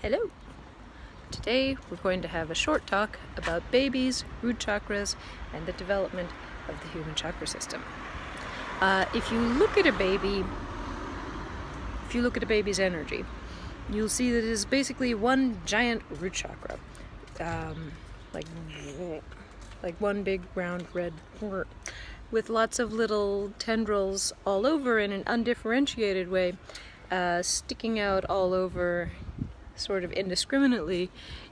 Hello! Today we're going to have a short talk about babies, root chakras, and the development of the human chakra system. If you look at a baby's energy, you'll see that it is basically one giant root chakra, like one big round red with lots of little tendrils all over in an undifferentiated way, sticking out all over sort of indiscriminately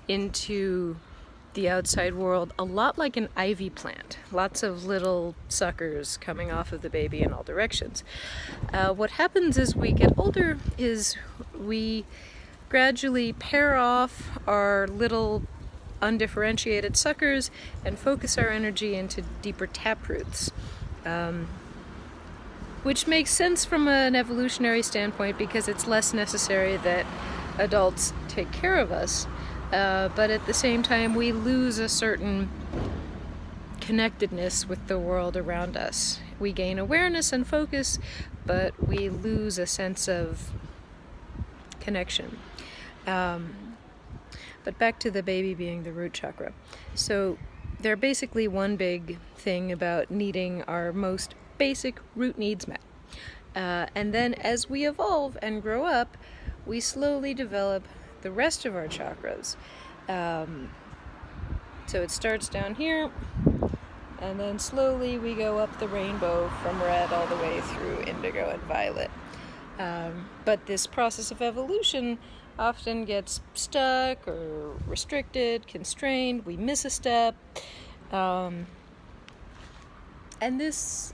into the outside world, a lot like an ivy plant. Lots of little suckers coming off of the baby in all directions. What happens as we get older is we gradually pair off our little undifferentiated suckers and focus our energy into deeper taproots. Which makes sense from an evolutionary standpoint because it's less necessary that adults take care of us, but at the same time we lose a certain connectedness with the world around us. We gain awareness and focus, but we lose a sense of connection. But back to the baby being the root chakra. So they're basically one big thing about needing our most basic root needs met. And then as we evolve and grow up, we slowly develop the rest of our chakras. So it starts down here, and then slowly we go up the rainbow from red all the way through indigo and violet. But this process of evolution often gets stuck or restricted, constrained, we miss a step. And this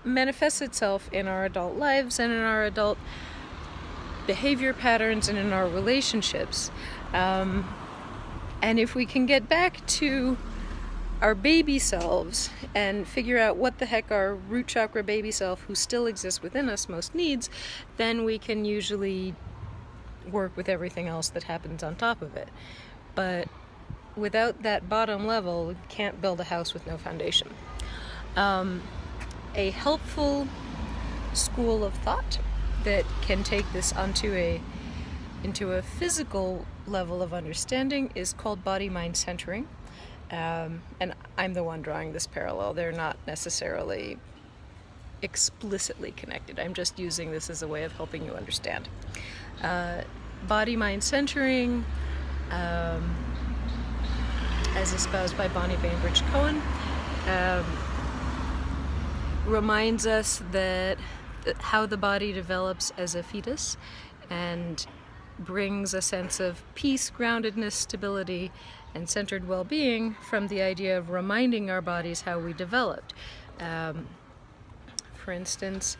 manifests itself in our adult lives and in our adult behavior patterns and in our relationships. And if we can get back to our baby selves and figure out what the heck our root chakra baby self, who still exists within us, most needs, then we can usually work with everything else that happens on top of it. But without that bottom level, you can't build a house with no foundation. A helpful school of thought that can take this into a physical level of understanding is called body-mind centering. And I'm the one drawing this parallel. They're not necessarily explicitly connected. I'm just using this as a way of helping you understand. Body-mind centering, as espoused by Bonnie Bainbridge Cohen, reminds us that how the body develops as a fetus and brings a sense of peace, groundedness, stability, and centered well-being from the idea of reminding our bodies how we developed. For instance,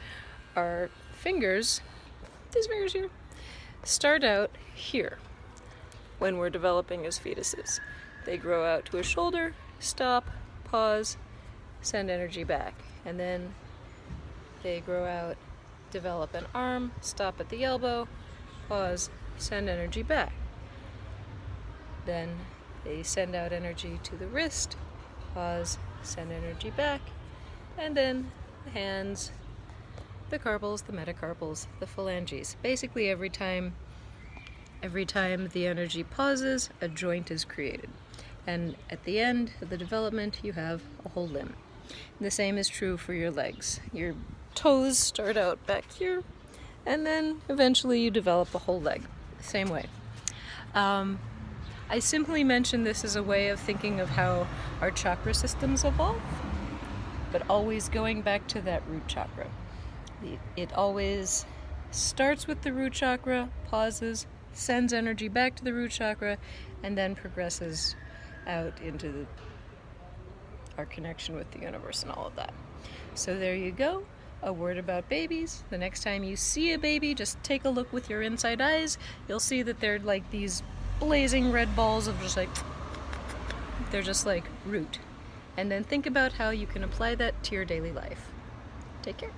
our fingers, these fingers here, start out here when we're developing as fetuses. They grow out to a shoulder, stop, pause, send energy back. And then they grow out, develop an arm, stop at the elbow, pause, send energy back. Then they send out energy to the wrist, pause, send energy back, and then the hands, the carpals, the metacarpals, the phalanges. Basically every time the energy pauses, a joint is created. And at the end of the development, you have a whole limb. And the same is true for your legs. Your toes start out back here, and then eventually you develop a whole leg. Same way. I simply mention this as a way of thinking of how our chakra systems evolve, but always going back to that root chakra. It always starts with the root chakra, pauses, sends energy back to the root chakra, and then progresses out into our connection with the universe and all of that. So there you go, a word about babies. The next time you see a baby, just take a look with your inside eyes. You'll see that they're like these blazing red balls of they're just like root. And then think about how you can apply that to your daily life. Take care.